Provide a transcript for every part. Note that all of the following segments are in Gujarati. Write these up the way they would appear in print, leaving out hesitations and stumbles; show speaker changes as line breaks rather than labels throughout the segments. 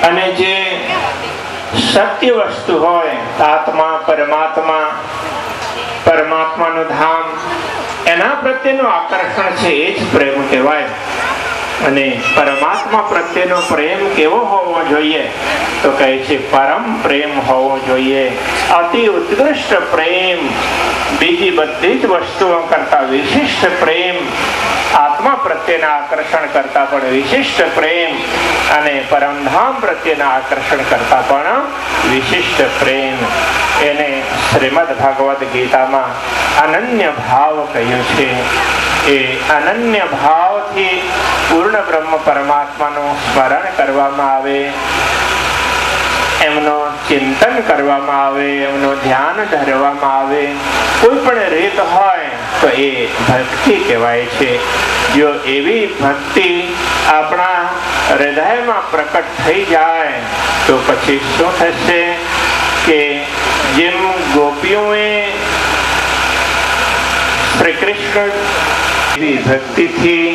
અને જે સત્ય વસ્તુ હોય, આત્મા, પરમાત્મા, પરમાત્માનું ધામ, એના પ્રત્યેનું આકર્ષણ છે એ જ પ્રેમ કહેવાય. અને પરમાત્મા પ્રત્યેનો પ્રેમ કેવો હોવો જોઈએ? તો કહે છે પરમ પ્રેમ હોવો જોઈએ, અતિ ઉત્કૃષ્ટ પ્રેમ, બીજી બધી જ વસ્તુઓ કરતા વિશિષ્ટ પ્રેમ, આત્મા પ્રત્યેના આકર્ષણ કરતા પણ વિશિષ્ટ પ્રેમ, અને પરમધામ પ્રત્યેના આકર્ષણ કરતા પણ વિશિષ્ટ પ્રેમ. એને શ્રીમદ ભગવદ્ ગીતામાં અનન્ય ભાવ કહ્યું છે. એ અનન્ય ભાવથી પૂર્ણ બ્રહ્મ પરમાત્માનું સ્મરણ કરવામાં આવે, એમનું ચિંતન કરવામાં આવે, એમનું ધ્યાન ધરવામાં આવે, કોઈ પણ રીત હોય તો એ ભક્તિ કહેવાય છે. જો એવી ભક્તિ આપણા હૃદયમાં પ્રકટ થઈ જાય તો પછી શું થશે કે જેમ ગોપીઓએ શ્રી કૃષ્ણ ભક્તિથી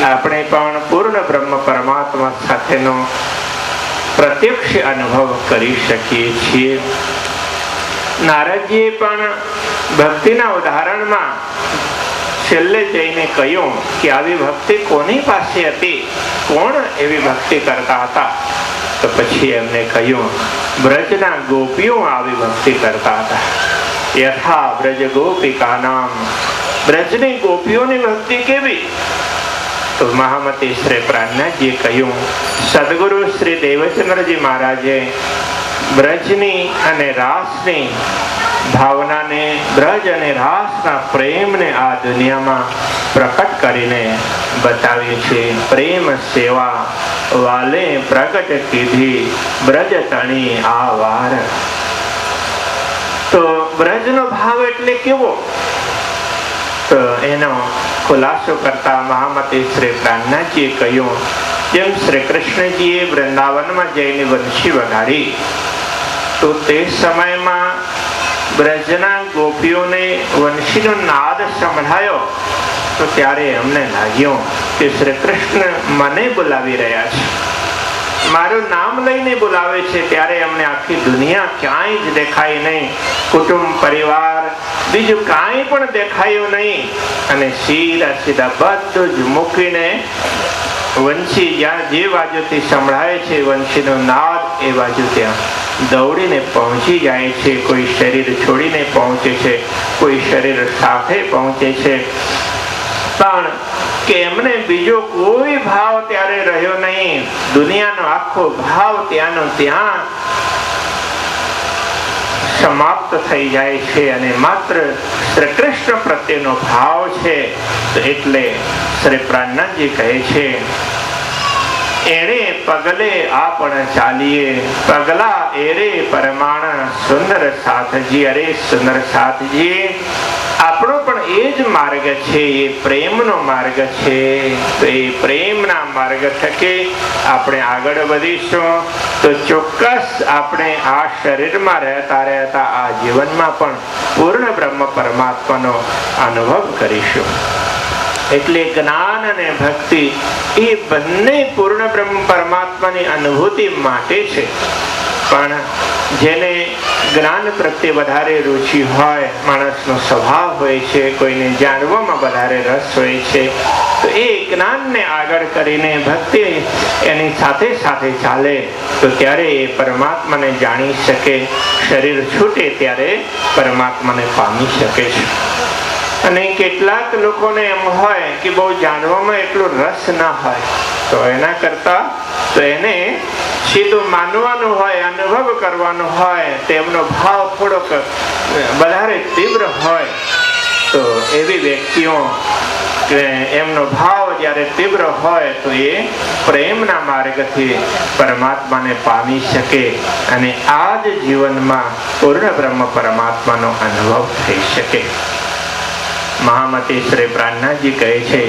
આપણે પણ પૂર્ણ બ્રહ્મ પરમાત્મા સાથેનો પ્રત્યક્ષ અનુભવ કરી શકીએ છીએ. નારદજીએ પણ ભક્તિના ઉદાહરણમાં છેલ્લે જઈને કહ્યું કે આવી ભક્તિ કોની પાસે હતી, કોણ એવી ભક્તિ કરતા હતા? તો પછી એમને કહ્યું બ્રજના ગોપીઓ આવી ભક્તિ કરતા હતા. યથા બ્રજ ગોપિકાનામ, બ્રજની ગોપીઓની ભક્તિ કેવી? તો મહામતી શ્રી પ્રાજ્ઞાજીએ કહ્યું, સદગુરુ શ્રી દેવચંદ્રજી મહારાજે બ્રજની અને રાસની ભાવનાને, બ્રજ અને રાસના પ્રેમને આ દુનિયામાં પ્રકટ કરીને બતાવ્યું છે. પ્રેમ સેવા વાલે પ્રગટ કીધી, બ્રજ તણી આ વાર. તો બ્રજનો ભાવ એટલે કેવો? તો એનો ખુલાસો કરતા મહામતી શ્રી પ્રાજ્ઞાજીએ કહ્યું, જેમ શ્રી કૃષ્ણજીએ વૃંદાવનમાં જઈને વંશી વગાડી તો તે સમયમાં બ્રજના ગોપીઓને વંશીનો નાદ સંભળાયો તો ત્યારે એમને લાગ્યું કે શ્રી કૃષ્ણ મને બોલાવી રહ્યા છે, મારું નામ લઈને બોલાવે છે. ત્યારે એમને આખી દુનિયા ક્યાંય જ દેખાય નહીં, કુટુંબ પરિવાર બીજું કાંઈ પણ દેખાયું નહીં, અને સીધા બધું જ મૂકીને વંશી જ્યાં જે બાજુથી સંભળાય છે વંશીનો નાદ, એ બાજુ ત્યાં દોડીને પહોંચી જાય છે. કોઈ શરીર છોડીને પહોંચે છે, કોઈ શરીર સાથે પહોંચે છે, પણ કે એમને બીજો કોઈ ભાવ ત્યારે રહ્યો નહીં. દુનિયાનો આખો ભાવ ત્યાંનો ત્યાં સમાપ્ત થઈ જાય છે અને માત્ર શ્રી કૃષ્ણ પ્રત્યેનો ભાવ છે. એટલે શ્રી પ્રાજ્ઞાજી કહે છે, એણે પગલે આપણ ચાલીએ, પગલા એરે પરમાણ સુંદર સાથજી. અરે સુંદર સાથજી, આપણો પણ એ જ માર્ગ છે, એ પ્રેમનો માર્ગ છે. તો એ પ્રેમના માર્ગ થકી આપણે આગળ વધીશું તો ચોક્કસ આપણે આ શરીરમાં રહેતા રહેતા આ જીવનમાં પણ પૂર્ણ બ્રહ્મ પરમાત્માનો અનુભવ કરીશું. એટલે જ્ઞાન અને ભક્તિ એ બંને પૂર્ણ બ્રહ્મ પરમાત્માની અનુભૂતિ માટે છે. પણ જેને જ્ઞાન પ્રત્યે વધારે રુચિ હોય, માણસનો સ્વભાવ હોય છે, કોઈને જાણવામાં વધારે રસ હોય છે, તો એ જ્ઞાનને આગળ કરીને ભક્તિ એની સાથે સાથે ચાલે તો ત્યારે એ પરમાત્માને જાણી શકે. શરીર છૂટે ત્યારે પરમાત્માને પામી શકે છે. અને કેટલાક લોકોને એમ હોય કે બહુ જાણવામાં એટલો રસ ના હોય, તો એના કરતા તો એને સીધું માનવાનું હોય, અનુભવ કરવાનો હોય, તેમનો ભાવ થોડોક વધારે તીવ્ર હોય, તો એવી વ્યક્તિઓ એમનો ભાવ જ્યારે તીવ્ર હોય તો એ પ્રેમના માર્ગથી પરમાત્માને પામી શકે અને આ જ જીવનમાં પૂર્ણ બ્રહ્મ પરમાત્માનો અનુભવ થઈ શકે. મહામતી શ્રી પ્રાજ્ઞાજી કહે છે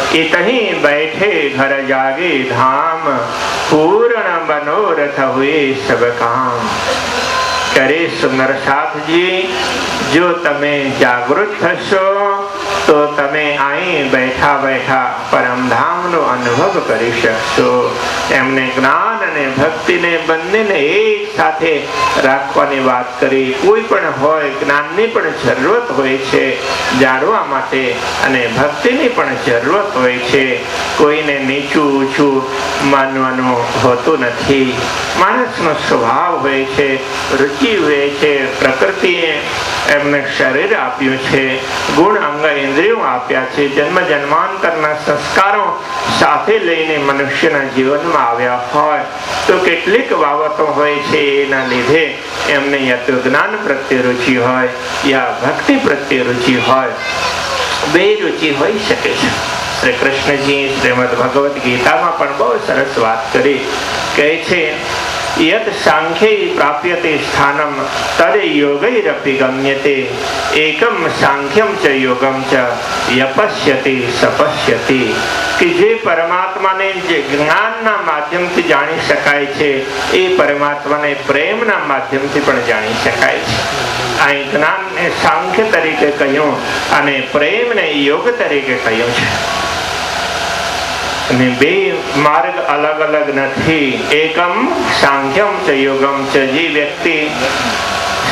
કે તહીં બેઠે ઘર જાગે ધામ, પૂર્ણ મનોરથ હુએ સબ કામ. કરે સુંદર સાથજી, જો તમે જાગૃત થશો તો તમે અહીં બેઠા બેઠા પરમધામનો અનુભવ કરી શકશો. એમને જ્ઞાન અને ભક્તિને બંનેને એક સાથે રાખવાની વાત કરી. કોઈ પણ હોય, જ્ઞાનની પણ જરૂરત હોય છે જાણવા માટે અને ભક્તિની પણ જરૂરત હોય છે. કોઈને નીચું ઊંચું માનવાનું હોતું નથી. માણસનો સ્વભાવ હોય છે, રુચિ હોય છે. પ્રકૃતિએ એમને શરીર આપ્યું છે, ગુણ અંગ ઇન્દ્રિયો આપ્યા છે. જન્મ જન્માંતરના સંસ્કારો સાથે લઈને મનુષ્યના જીવનમાં આવ્યા હોય તો કેટલીક બાબતો હોય છે એના લીધે એમને યા તો જ્ઞાન પ્રત્યે રુચિ હોય યા ભક્તિ પ્રત્યે રુચિ હોય. બે રુચિ હોઈ શકે છે. શ્રી કૃષ્ણજી શ્રીમદ ભગવદ ગીતામાં પણ બહુ સરસ વાત કરી. કહે છે યત સાંખ્યૈ પ્રાપ્યતે સ્થાનમ તદ યોગૈરપી ગમ્યતે એકમ સાંખ્યમ ચ યોગમ ચ યપશ્યતિ સપશ્યતિ. કે જે પરમાત્માને જે જ્ઞાનના માધ્યમથી જાણી શકાય છે એ પરમાત્માને પ્રેમના માધ્યમથી પણ જાણી શકાય છે. અહીં જ્ઞાનને સાંખ્ય તરીકે કહ્યું અને પ્રેમને યોગ તરીકે કહ્યું છે. અને બે માર્ગ અલગ અલગ નથી. એકમ સાંખ્યમ ચ યોગમ ચ. જે વ્યક્તિ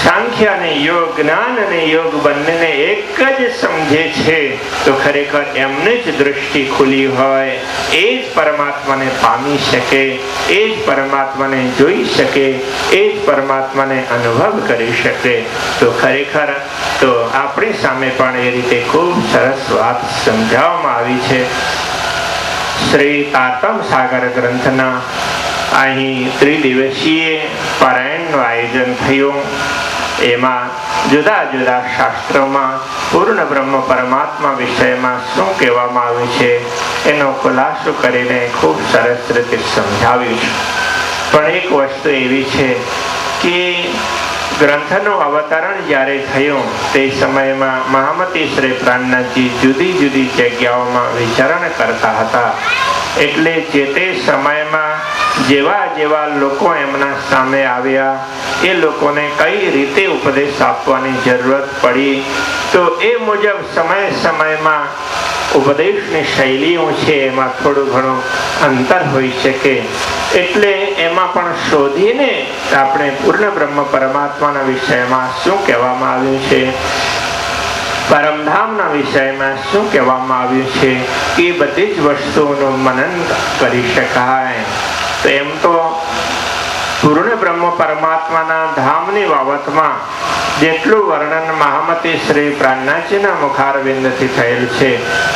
સાંખ્ય અને યોગ, જ્ઞાન અને યોગ બંનેને એક જ સમજે છે તો ખરેખર એમને જ દૃષ્ટિ ખુલી હોય, એ જ પરમાત્માને પામી શકે, એ જ પરમાત્માને જોઈ શકે, એ જ પરમાત્માને અનુભવ કરી શકે. તો ખરેખર તો આપણી સામે પણ એ રીતે ખૂબ સરસ વાત સમજાવવામાં આવી છે. શ્રી તારતમ સાગર ગ્રંથના અહીં ત્રિદિવસીય પારાયણનું આયોજન થયું. એમાં જુદા જુદા શાસ્ત્રોમાં પૂર્ણ બ્રહ્મ પરમાત્મા વિષયમાં શું કહેવામાં આવ્યું છે એનો ખુલાસો કરીને ખૂબ સરસ રીતે સમજાવ્યું છે. પણ એક વસ્તુ એવી છે કે ગ્રંથનું અવતરણ જ્યારે થયું તે સમયમાં મહામતી શ્રી પ્રાણનાથજી જુદી જુદી જગ્યાઓમાં વિચરણ કરતા હતા. એટલે જે તે સમયમાં જેવા જેવા લોકો એમના સામે આવ્યા એ લોકોને કઈ રીતે ઉપદેશ આપવાની જરૂરત પડી તો એ મુજબ સમય સમયમાં ઉપદેશની શૈલીઓ છે એમાં થોડું ઘણું અંતર હોઈ શકે. એટલે એમાં પણ શોધીને આપણે પૂર્ણ બ્રહ્મ પરમાત્માના વિષયમાં શું કહેવામાં આવ્યું છે, પરમધામના વિષયમાં શું કહેવામાં આવ્યું છે, એ બધી જ વસ્તુઓનું મનન કરી શકાય. તો એમ તો પૂર્ણ બ્રહ્મ પરમાત્માના ધામની બાબતમાં જેટલું વર્ણન મહામતી શ્રી પ્રાણનાથજીના મુખારવિંદથી થયેલ છે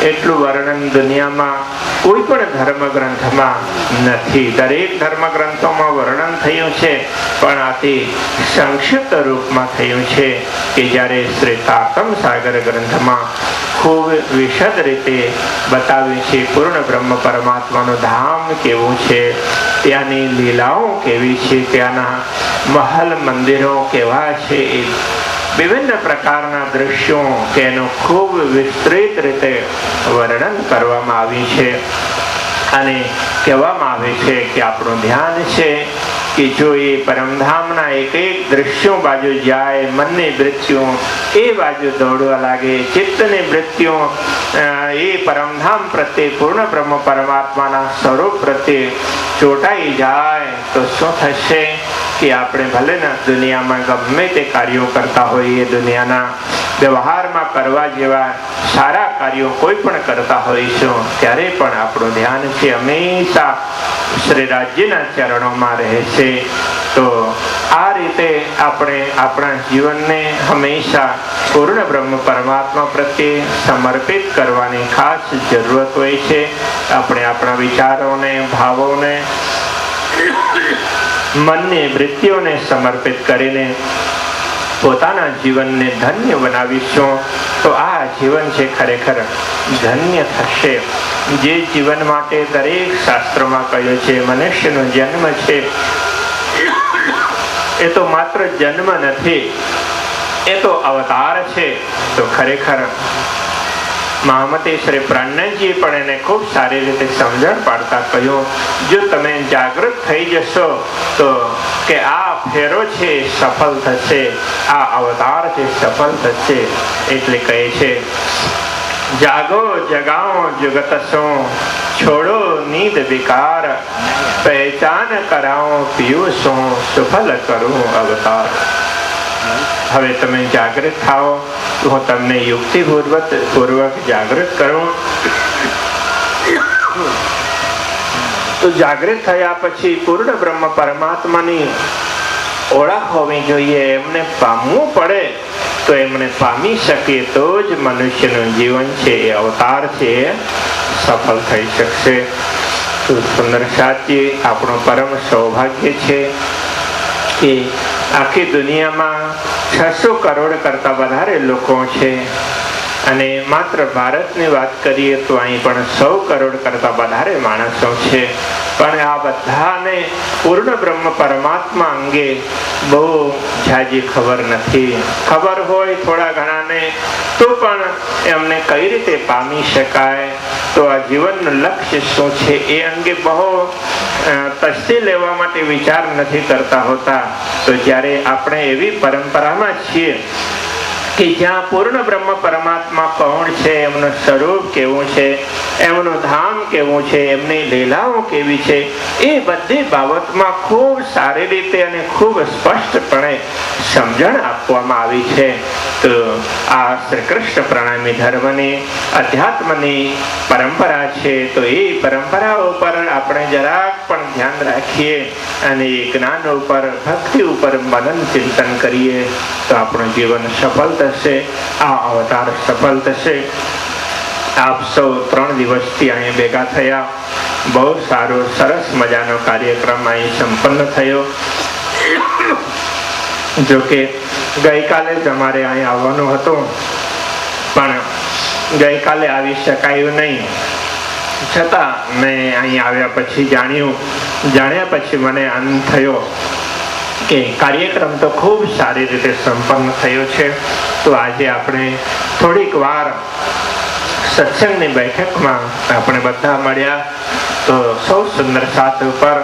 એટલું વર્ણન દુનિયામાં કોઈ પણ ધર્મ ગ્રંથમાં નથી. દરેક ધર્મ ગ્રંથોમાં વર્ણન થયું છે પણ આથી સંક્ષિપ્ત રૂપમાં થયું છે કે જ્યારે શ્રી તારતમ સાગર ગ્રંથમાં ખૂબ વિશદ રીતે બતાવ્યું છે પૂર્ણ બ્રહ્મ પરમાત્માનું ધામ કેવું છે, ત્યાંની લીલાઓ કેવી છે, ત્યાંના મહલ મંદિરો કેવા છે, વિભિન્ન પ્રકારના દ્રશ્યો કે એનું ખૂબ વિસ્તૃત રીતે વર્ણન કરવામાં આવ્યું છે. અને કહેવામાં આવે છે કે આપણું ધ્યાન છે કે જો એ પરમધામના એક એક દ્રશ્યો બાજુ જાય, મનની વૃત્તિઓ એ બાજુ દોડવા લાગે, ચિત્તની વૃત્તિઓ એ પરમધામ પ્રત્યે પૂર્ણ બ્રહ્મ પરમાત્માના સ્વરૂપ પ્રત્યે ચોંટાઈ જાય તો શું થશે કે આપણે ભલે ના દુનિયામાં ગમે તે કાર્યો કરતા હોઈએ, દુનિયાના વ્યવહારમાં કરવા જેવા સારા કાર્યો કોઈ પણ કરતા હોઈશું ત્યારે પણ આપણું ધ્યાન છે હંમેશા શ્રી રાજ્યના ચરણોમાં રહે છે. તો આ રીતે આપણે આપણા જીવનને હંમેશા પૂર્ણ બ્રહ્મ પરમાત્મા પ્રત્યે સમર્પિત કરવાની ખાસ જરૂરત હોય છે. આપણે આપણા વિચારોને, ભાવોને, મનની વૃત્તિઓને સમર્પિત કરીને પોતાના જીવનને ધન્ય બનાવીશું તો આ જીવન છે ખરેખર ધન્ય થશે. જે જીવન માટે દરેક શાસ્ત્રોમાં કહ્યું છે મનુષ્યનો જન્મ છે એ તો માત્ર જન્મ નથી, એ તો અવતાર છે. તો ખરેખર મહામતી શ્રી પ્રાણનાથજીએ પણ એને ખૂબ સારી રીતે સમજણ પાડતા કહ્યું જો તમે જાગૃત થઈ જશો તો કે આ ફેરો છે સફળ થશે, આ અવતાર છે સફળ થશે. એટલે કહે છે जागो जगाओ जुगत सो छोड़ो नींद विकार पहचान कराओ पीयूषो सुफल करूं अवतार। હવે તમે જાગૃત થાઓ તો હું તમને યુક્તિપૂર્વક જાગૃત કરું। તો જાગૃત થયા પછી પૂર્ણ બ્રહ્મ પરમાત્માની ઓળખ હોવી જોઈએ, એમને પામવું પડે તો એમને પામી શકે તો જ મનુષ્યનું જીવન છે એ અવતાર છે એ સફળ થઈ શકશે। તો સુંદર સાચી આપણું પરમ સૌભાગ્ય છે કે આખી દુનિયામાં 600 કરોડ કરતા વધારે લોકો છે અને માત્ર ભારતની વાત કરીએ તો અહીં પણ 100 કરોડ કરતા વધારે માણસો છે, પણ આ બધાને પૂર્ણ બ્રહ્મ પરમાત્મા અંગે બહુ ઝાઝી ખબર નથી। ખબર હોય થોડા ઘણાને તો પણ એમને કઈ રીતે પામી શકાય, તો આ જીવનનું લક્ષ્ય શું છે એ અંગે બહુ તસ્દી લેવા માટે વિચાર નથી કરતા હોતા। તો જ્યારે આપણે એવી પરંપરામાં છીએ કે જ્યાં પૂર્ણ બ્રહ્મ પરમાત્મા કોણ છે, એમનું સ્વરૂપ કેવું છે, એમનું ધામ કેવું છે, એમની લીલાઓ કેવી છે, એ બધી બાબતમાં ખૂબ સારી રીતે અને ખૂબ સ્પષ્ટપણે સમજણ આપવામાં આવી છે। તો આ શ્રી કૃષ્ણ પ્રણામી ધર્મની અધ્યાત્મની પરંપરા છે, તો એ પરંપરા ઉપર આપણે જરાક પણ ધ્યાન રાખીએ અને એ જ્ઞાન ઉપર ભક્તિ ઉપર મનન ચિંતન કરીએ તો આપણું જીવન સફળ થશે, આ અવતાર સફળ થશે। આપ સૌ 3 દિવસથી અહીં ભેગા થયા, બહુ સારો સરસ મજાનો કાર્યક્રમ અહીં સંપન્ન થયો। જોકે ગઈકાલે જ અમારે અહીં આવવાનું હતું પણ ગઈકાલે આવી શકાયું નહીં, છતાં મેં અહીં આવ્યા પછી જાણ્યા પછી મને આનંદ થયો કે કાર્યક્રમ તો ખૂબ સારી રીતે સંપન્ન થયો છે। તો આજે આપણે થોડીક વાર સત્સંગની બેઠકમાં આપણે બધા મળ્યા, તો સૌ સુંદર સાથ ઉપર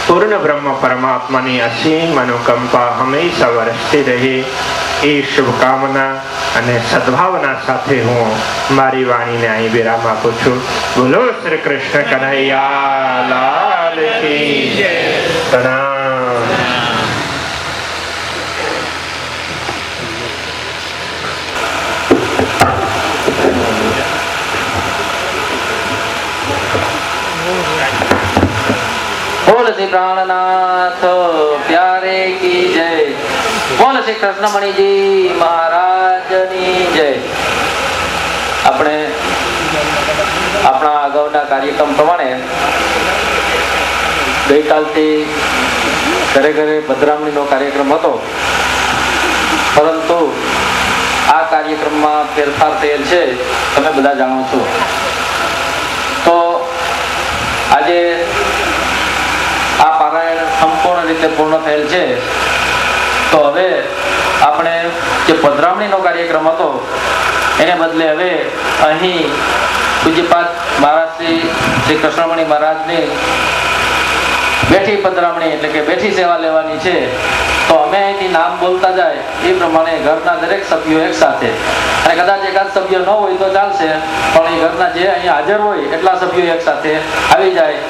પૂર્ણ બ્રહ્મ પરમાત્માની અસીમ અનુકંપા હંમેશા વરસતી રહે એ શુભકામના અને સદભાવના સાથે હું મારી વાણીને અહીં વિરામ આપું છું। બોલો શ્રી કૃષ્ણ કનૈયા લાલ કી જય। પ્રણામ।
बोल श्री प्राणनाथ प्यारे की जय। बोल श्री कृष्णमणि जी महाराज ની જય। આપણે આપણા અગાઉના કાર્યક્રમ પ્રમાણે ગઈકાલથી ઘરે ઘરે પધરામણીનો કાર્યક્રમ હતો, પરંતુ આ કાર્યક્રમમાં ફેરફાર થયેલ છે, તમે બધા જાણો છો। તો આજે આ પારાયણ સંપૂર્ણ રીતે પૂર્ણ થયેલ છે, તો હવે આપણે જે પધરામણીનો કાર્યક્રમ હતો એને બદલે હવે અહીં પૂજ્યપાદ મહારાજ શ્રી કૃષ્ણમણિ મહારાજની બેઠી પધરામણી એટલે કે બેઠી સેવા લેવાની છે। તો અમે અહીંથી નામ બોલતા જાય એ પ્રમાણે ઘરના દરેક સભ્યો એક સાથે, અને કદાચ એકાદ સભ્ય ન હોય તો ચાલશે, પણ એ ઘરના જે અહીંયા હાજર હોય એટલા સભ્યો એક સાથે આવી જાય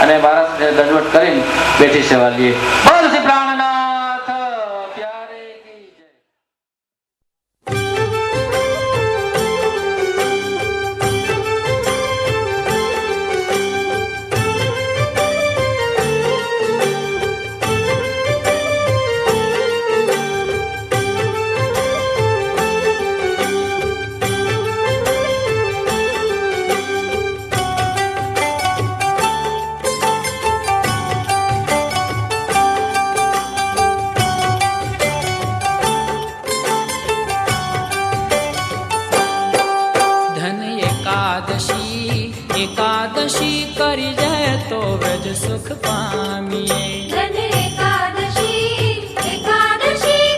અને મહારાજને દંડવત કરીને બેઠી સેવા લઈએ। બોલ શ્રી પ્રાણનાથ પ્યારે કી જય।
एकादशी करी जाए तो व्रज सुख पामिए।
धन एकादशी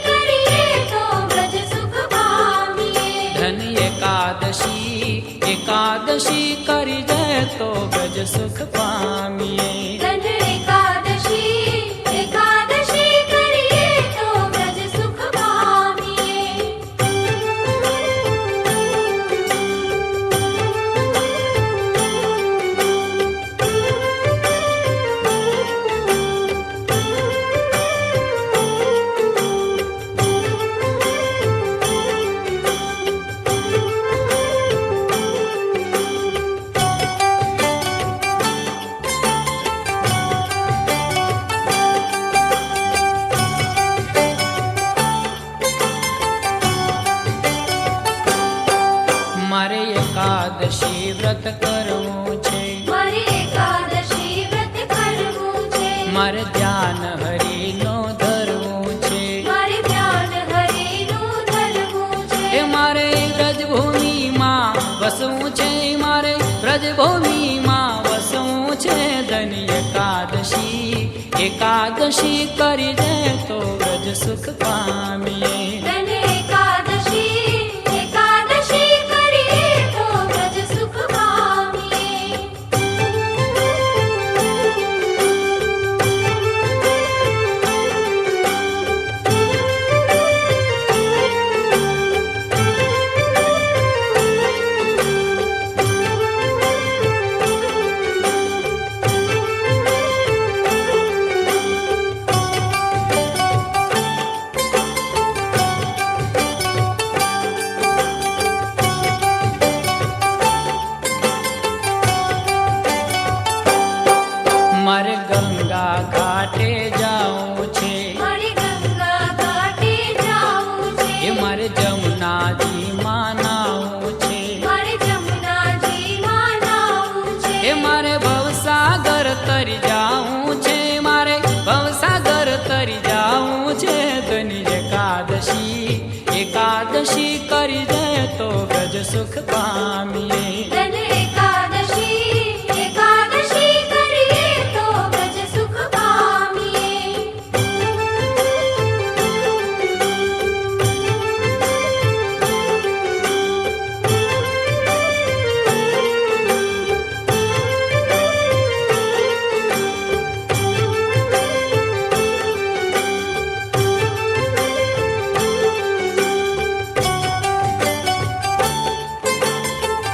करिए तो व्रज सुख पामिए।
धन एकादशी करी जाए तो व्रज सुख पामिए।
धन एकादशी करिए तो व्रज सुख पामिए।
મારે ધ્યાન હરિનો ધરવું છે
મારે ધ્યાન હરિનું ધરવું છે
એ મારે વ્રજભૂમિમાં વસવું છે મારે વ્રજભૂમિમાં વસવું છે ધની એકાદશી કરી દે તો વ્રજ સુખ પામીએ
ધન એકાદશી કરીએ તો વ્રજ સુખ પામીએ
મારે ગંગા ઘાટે જાઉં